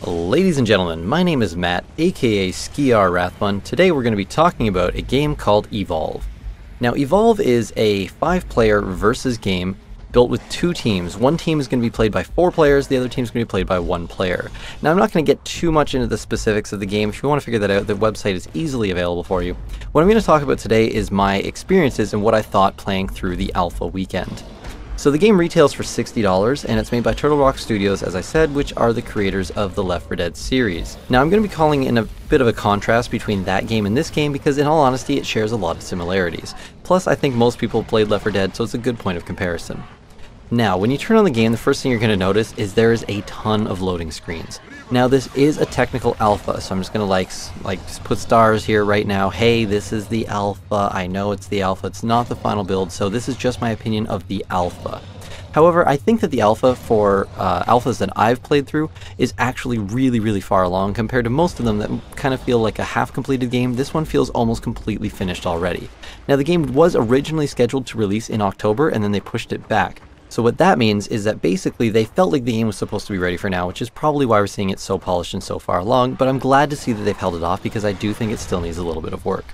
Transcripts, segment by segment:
Ladies and gentlemen, my name is Matt, aka Sciar Rathbun. Today we're going to be talking about a game called Evolve. Now Evolve is a 5-player versus game built with 2 teams. One team is going to be played by 4 players, the other team is going to be played by 1 player. Now I'm not going to get too much into the specifics of the game. If you want to figure that out, the website is easily available for you. What I'm going to talk about today is my experiences and what I thought playing through the alpha weekend. So the game retails for $60, and it's made by Turtle Rock Studios, as I said, which are the creators of the Left 4 Dead series. Now I'm going to be calling in a bit of a contrast between that game and this game because in all honesty it shares a lot of similarities. Plus I think most people played Left 4 Dead, so it's a good point of comparison. Now when you turn on the game, the first thing you're going to notice is there is a ton of loading screens. Now this is a technical alpha, so I'm just going to just put stars here right now. Hey, this is the alpha. I know it's the alpha. It's not the final build, so this is just my opinion of the alpha. However, I think that the alpha for alphas that I've played through is actually really far along compared to most of them that kind of feel like a half-completed game. This one feels almost completely finished already. Now the game was originally scheduled to release in October and then they pushed it back. So what that means is that basically they felt like the game was supposed to be ready for now, which is probably why we're seeing it so polished and so far along, but I'm glad to see that they've held it off because I do think it still needs a little bit of work.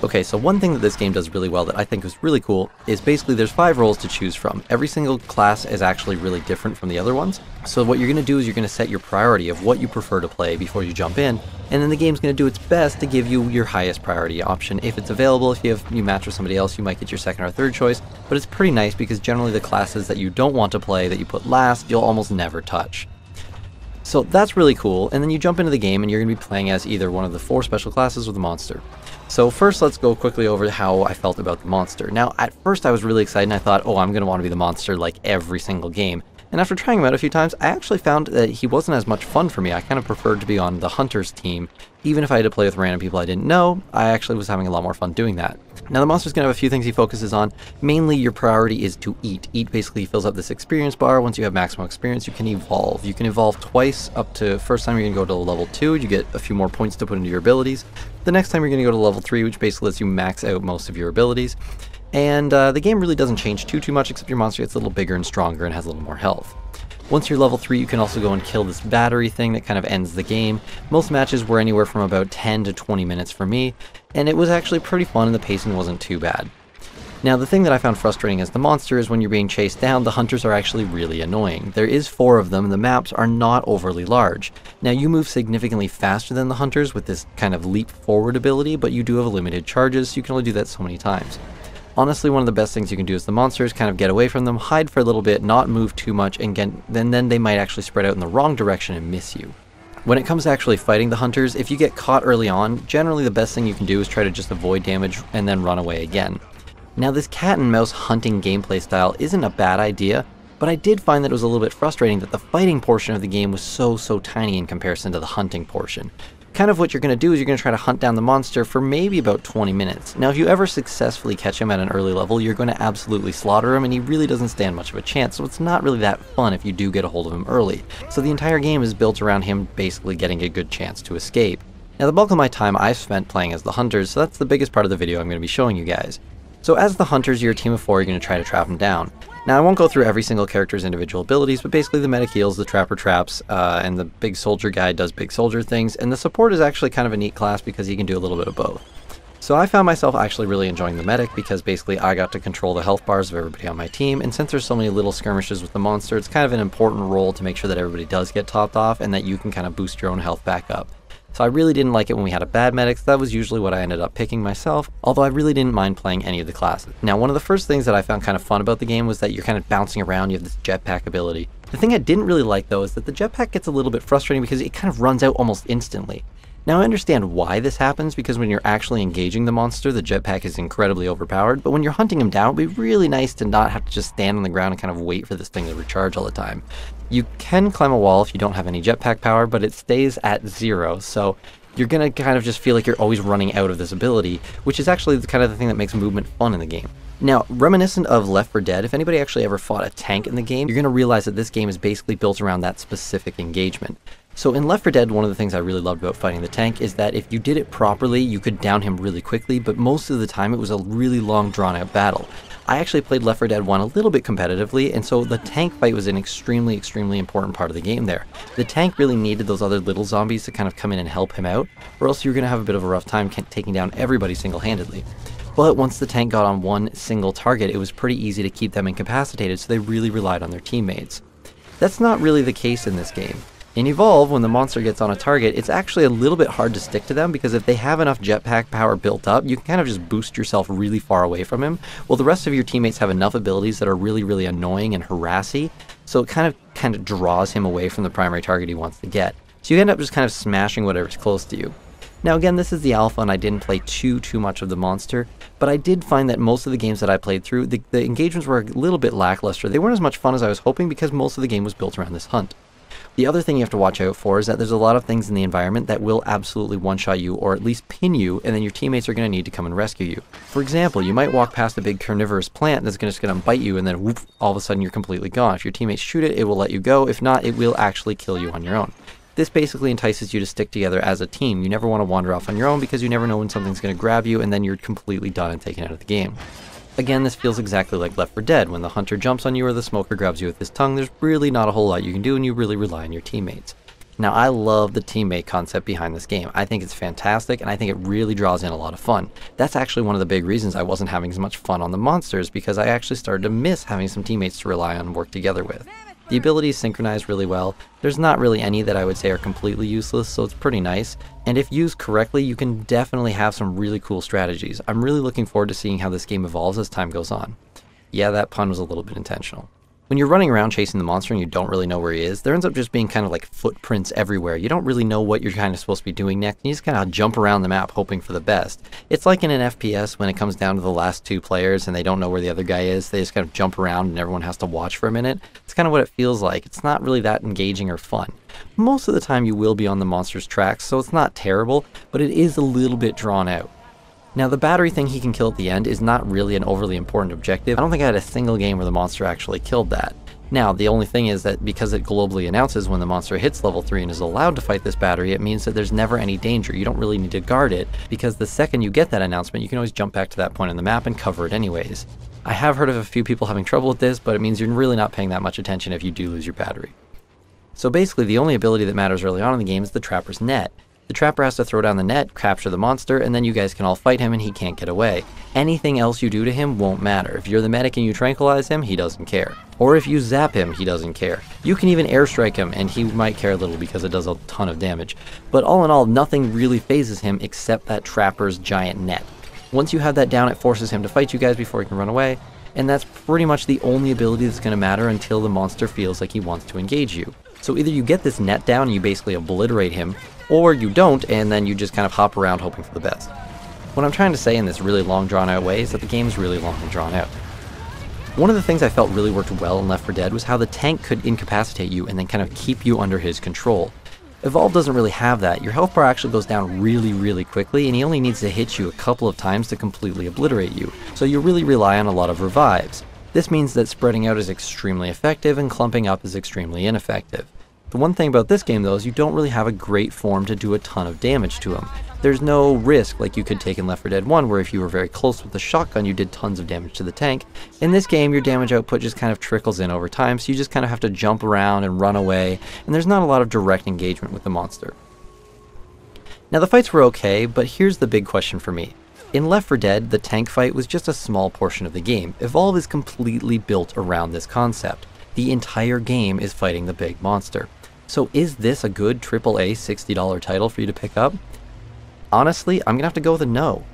Okay, so one thing that this game does really well that I think is really cool is basically there's 5 roles to choose from. Every single class is actually really different from the other ones. So what you're going to do is you're going to set your priority of what you prefer to play before you jump in, and then the game's going to do its best to give you your highest priority option. If it's available, if you match with somebody else, you might get your second or third choice, but it's pretty nice because generally the classes that you don't want to play, that you put last, you'll almost never touch. So that's really cool, and then you jump into the game and you're going to be playing as either one of the 4 special classes or the monster. So first let's go quickly over how I felt about the monster. Now at first I was really excited and I thought, oh, I'm going to want to be the monster like every single game. And after trying him out a few times, I actually found that he wasn't as much fun for me. I kind of preferred to be on the hunter's team. Even if I had to play with random people I didn't know, I actually was having a lot more fun doing that. Now the monster's going to have a few things he focuses on. Mainly your priority is to eat. Eat basically fills up this experience bar. Once you have maximum experience, you can evolve. You can evolve twice up to, first time you're going to go to level 2, you get a few more points to put into your abilities. The next time you're going to go to level 3, which basically lets you max out most of your abilities. And the game really doesn't change too much, except your monster gets a little bigger and stronger and has a little more health. Once you're level 3, you can also go and kill this battery thing that kind of ends the game. Most matches were anywhere from about 10 to 20 minutes for me, and it was actually pretty fun and the pacing wasn't too bad. Now the thing that I found frustrating as the monster is when you're being chased down, the hunters are actually really annoying. There is 4 of them, and the maps are not overly large. Now you move significantly faster than the hunters with this kind of leap forward ability, but you do have limited charges, so you can only do that so many times. Honestly, one of the best things you can do as the monster is kind of get away from them, hide for a little bit, not move too much, and then they might actually spread out in the wrong direction and miss you. When it comes to actually fighting the hunters, if you get caught early on, generally the best thing you can do is try to just avoid damage and then run away again. Now this cat and mouse hunting gameplay style isn't a bad idea, but I did find that it was a little bit frustrating that the fighting portion of the game was so tiny in comparison to the hunting portion. Kind of what you're going to do is you're going to try to hunt down the monster for maybe about 20 minutes. Now if you ever successfully catch him at an early level, you're going to absolutely slaughter him and he really doesn't stand much of a chance, so it's not really that fun if you do get a hold of him early. So the entire game is built around him basically getting a good chance to escape. Now the bulk of my time I've spent playing as the hunters, so that's the biggest part of the video I'm going to be showing you guys. So as the hunters, you're a team of 4, you're going to try to trap them down. Now I won't go through every single character's individual abilities, but basically the medic heals, the trapper traps, and the big soldier guy does big soldier things, and the support is actually kind of a neat class because he can do a little bit of both. So I found myself actually really enjoying the medic because basically I got to control the health bars of everybody on my team, and since there's so many little skirmishes with the monster, it's kind of an important role to make sure that everybody does get topped off and that you can kind of boost your own health back up. So I really didn't like it when we had a bad medic, so that was usually what I ended up picking myself, although I really didn't mind playing any of the classes. Now one of the first things that I found kind of fun about the game was that you're kind of bouncing around, you have this jetpack ability. The thing I didn't really like though is that the jetpack gets a little bit frustrating because it kind of runs out almost instantly. Now I understand why this happens because when you're actually engaging the monster, the jetpack is incredibly overpowered, but when you're hunting him down, it would be really nice to not have to just stand on the ground and kind of wait for this thing to recharge all the time. You can climb a wall if you don't have any jetpack power, but it stays at 0, so you're going to kind of just feel like you're always running out of this ability, which is actually the kind of the thing that makes movement fun in the game. Now, reminiscent of Left 4 Dead, if anybody actually ever fought a tank in the game, you're going to realize that this game is basically built around that specific engagement. So in Left 4 Dead, one of the things I really loved about fighting the tank is that if you did it properly, you could down him really quickly, but most of the time it was a really long, drawn-out battle. I actually played Left 4 Dead 1 a little bit competitively, and so the tank fight was an extremely, extremely important part of the game there. The tank really needed those other little zombies to kind of come in and help him out, or else you're going to have a bit of a rough time taking down everybody single-handedly. But once the tank got on one single target, it was pretty easy to keep them incapacitated, so they really relied on their teammates. That's not really the case in this game. In Evolve, when the monster gets on a target, it's actually a little bit hard to stick to them, because if they have enough jetpack power built up, you can kind of just boost yourself really far away from him, while the rest of your teammates have enough abilities that are really, really annoying and harassy, so it kind of draws him away from the primary target he wants to get. So you end up just kind of smashing whatever's close to you. Now again, this is the alpha and I didn't play too much of the monster, but I did find that most of the games that I played through, the engagements were a little bit lackluster. They weren't as much fun as I was hoping because most of the game was built around this hunt. The other thing you have to watch out for is that there's a lot of things in the environment that will absolutely one-shot you or at least pin you, and then your teammates are going to need to come and rescue you. For example, you might walk past a big carnivorous plant that's just going to bite you and then whoop, all of a sudden you're completely gone. If your teammates shoot it, it will let you go. If not, it will actually kill you on your own. This basically entices you to stick together as a team. You never want to wander off on your own because you never know when something's going to grab you and then you're completely done and taken out of the game. Again, this feels exactly like Left 4 Dead. When the hunter jumps on you or the smoker grabs you with his tongue, there's really not a whole lot you can do and you really rely on your teammates. Now, I love the teammate concept behind this game. I think it's fantastic and I think it really draws in a lot of fun. That's actually one of the big reasons I wasn't having as much fun on the monsters, because I actually started to miss having some teammates to rely on and work together with. The abilities synchronize really well. There's not really any that I would say are completely useless, so it's pretty nice. And if used correctly, you can definitely have some really cool strategies. I'm really looking forward to seeing how this game evolves as time goes on. Yeah, that pun was a little bit intentional. When you're running around chasing the monster and you don't really know where he is, there ends up just being kind of like footprints everywhere. You don't really know what you're kind of supposed to be doing next, and you just kind of jump around the map hoping for the best. It's like in an FPS when it comes down to the last two players and they don't know where the other guy is, they just kind of jump around and everyone has to watch for a minute. It's kind of what it feels like. It's not really that engaging or fun. Most of the time you will be on the monster's tracks, so it's not terrible, but it is a little bit drawn out. Now, the battery thing he can kill at the end is not really an overly important objective. I don't think I had a single game where the monster actually killed that. Now, the only thing is that because it globally announces when the monster hits level 3 and is allowed to fight this battery, it means that there's never any danger. You don't really need to guard it, because the second you get that announcement, you can always jump back to that point on the map and cover it anyways. I have heard of a few people having trouble with this, but it means you're really not paying that much attention if you do lose your battery. So basically, the only ability that matters early on in the game is the Trapper's Net. The Trapper has to throw down the net, capture the monster, and then you guys can all fight him and he can't get away. Anything else you do to him won't matter. If you're the medic and you tranquilize him, he doesn't care. Or if you zap him, he doesn't care. You can even airstrike him and he might care a little because it does a ton of damage. But all in all, nothing really phases him except that Trapper's giant net. Once you have that down, it forces him to fight you guys before he can run away, and that's pretty much the only ability that's going to matter until the monster feels like he wants to engage you. So either you get this net down and you basically obliterate him, or you don't, and then you just kind of hop around hoping for the best. What I'm trying to say in this really long drawn out way is that the game is really long and drawn out. One of the things I felt really worked well in Left 4 Dead was how the tank could incapacitate you and then kind of keep you under his control. Evolve doesn't really have that. Your health bar actually goes down really quickly, and he only needs to hit you a couple of times to completely obliterate you, so you really rely on a lot of revives. This means that spreading out is extremely effective and clumping up is extremely ineffective. The one thing about this game though is you don't really have a great form to do a ton of damage to him. There's no risk like you could take in Left 4 Dead 1 where if you were very close with the shotgun you did tons of damage to the tank. In this game your damage output just kind of trickles in over time, so you just kind of have to jump around and run away, and there's not a lot of direct engagement with the monster. Now the fights were okay, but here's the big question for me. In Left 4 Dead, the tank fight was just a small portion of the game. Evolve is completely built around this concept. The entire game is fighting the big monster. So is this a good AAA $60 title for you to pick up? Honestly, I'm gonna have to go with a no.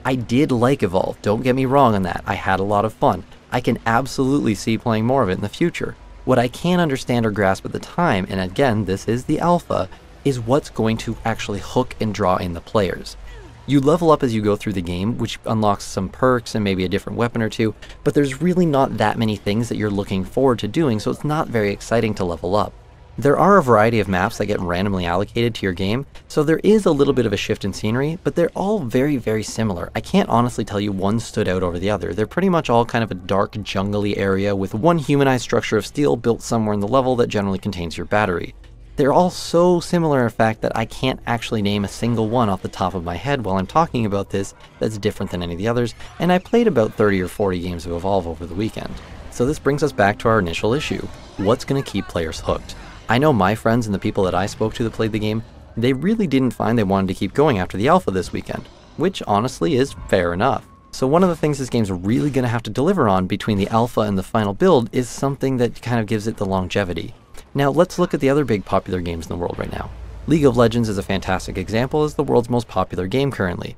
I did like Evolve, don't get me wrong on that. I had a lot of fun. I can absolutely see playing more of it in the future. What I can't understand or grasp at the time, and again, this is the alpha, is what's going to actually hook and draw in the players. You level up as you go through the game, which unlocks some perks and maybe a different weapon or two, but there's really not that many things that you're looking forward to doing, so it's not very exciting to level up. There are a variety of maps that get randomly allocated to your game, so there is a little bit of a shift in scenery, but they're all very similar. I can't honestly tell you one stood out over the other. They're pretty much all kind of a dark, jungly area with one humanized structure of steel built somewhere in the level that generally contains your battery. They're all so similar in fact that I can't actually name a single one off the top of my head while I'm talking about this that's different than any of the others, and I played about 30 or 40 games of Evolve over the weekend. So this brings us back to our initial issue. What's going to keep players hooked? I know my friends and the people that I spoke to that played the game, they really didn't find they wanted to keep going after the alpha this weekend, which honestly is fair enough. So one of the things this game's really going to have to deliver on between the alpha and the final build is something that kind of gives it the longevity. Now let's look at the other big popular games in the world right now. League of Legends is a fantastic example as the world's most popular game currently.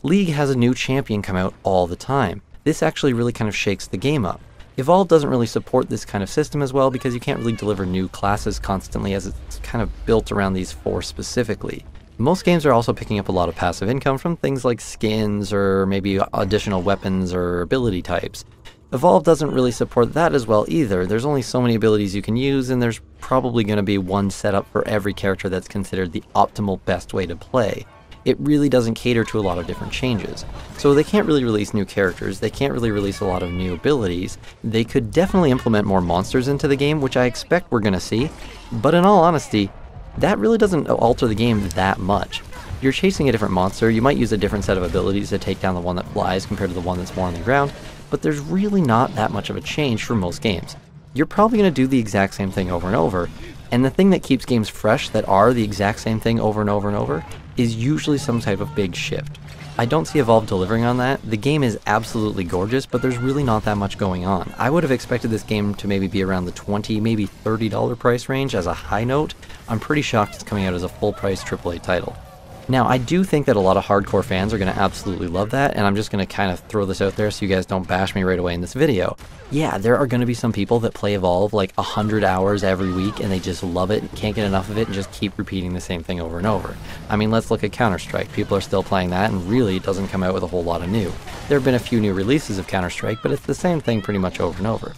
League has a new champion come out all the time. This actually really kind of shakes the game up. Evolve doesn't really support this kind of system as well because you can't really deliver new classes constantly as it's kind of built around these four specifically. Most games are also picking up a lot of passive income from things like skins or maybe additional weapons or ability types. Evolve doesn't really support that as well either. There's only so many abilities you can use and there's probably going to be one setup for every character that's considered the optimal best way to play. It really doesn't cater to a lot of different changes. So they can't really release new characters, they can't really release a lot of new abilities. They could definitely implement more monsters into the game, which I expect we're going to see, but in all honesty, that really doesn't alter the game that much. You're chasing a different monster, you might use a different set of abilities to take down the one that flies compared to the one that's more on the ground, but there's really not that much of a change for most games. You're probably going to do the exact same thing over and over, and the thing that keeps games fresh that are the exact same thing over and over and over is usually some type of big shift. I don't see Evolve delivering on that. The game is absolutely gorgeous, but there's really not that much going on. I would have expected this game to maybe be around the $20, maybe $30 price range as a high note. I'm pretty shocked it's coming out as a full price AAA title. Now, I do think that a lot of hardcore fans are going to absolutely love that, and I'm just going to kind of throw this out there so you guys don't bash me right away in this video. Yeah, there are going to be some people that play Evolve like 100 hours every week and they just love it, can't get enough of it, and just keep repeating the same thing over and over. I mean, let's look at Counter-Strike. People are still playing that, and really it doesn't come out with a whole lot of new. There have been a few new releases of Counter-Strike, but it's the same thing pretty much over and over.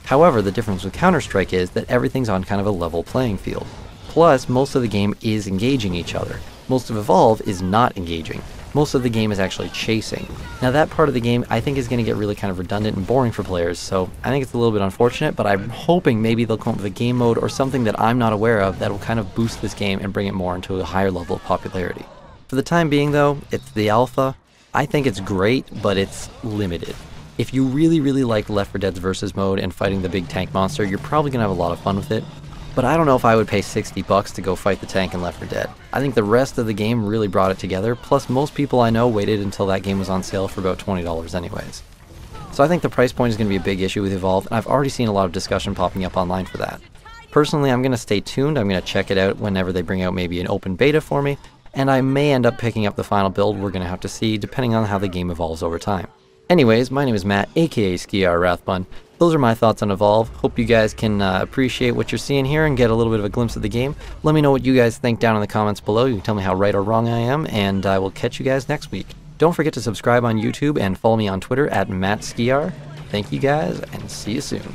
However, the difference with Counter-Strike is that everything's on kind of a level playing field. Plus, most of the game is engaging each other. Most of Evolve is not engaging. Most of the game is actually chasing. Now that part of the game I think is going to get really kind of redundant and boring for players, so I think it's a little bit unfortunate, but I'm hoping maybe they'll come up with a game mode or something that I'm not aware of that will kind of boost this game and bring it more into a higher level of popularity. For the time being though, it's the alpha. I think it's great, but it's limited. If you really like Left 4 Dead's versus mode and fighting the big tank monster, you're probably going to have a lot of fun with it. But I don't know if I would pay $60 to go fight the tank in Left 4 Dead. I think the rest of the game really brought it together, plus most people I know waited until that game was on sale for about $20 anyways. So I think the price point is going to be a big issue with Evolve, and I've already seen a lot of discussion popping up online for that. Personally, I'm going to stay tuned, I'm going to check it out whenever they bring out maybe an open beta for me, and I may end up picking up the final build. We're going to have to see, depending on how the game evolves over time. Anyways, my name is Matt, aka Sciar Rathbun. Those are my thoughts on Evolve. Hope you guys can appreciate what you're seeing here and get a little bit of a glimpse of the game. Let me know what you guys think down in the comments below. You can tell me how right or wrong I am, and I will catch you guys next week. Don't forget to subscribe on YouTube and follow me on Twitter at MattSciar. Thank you guys, and see you soon.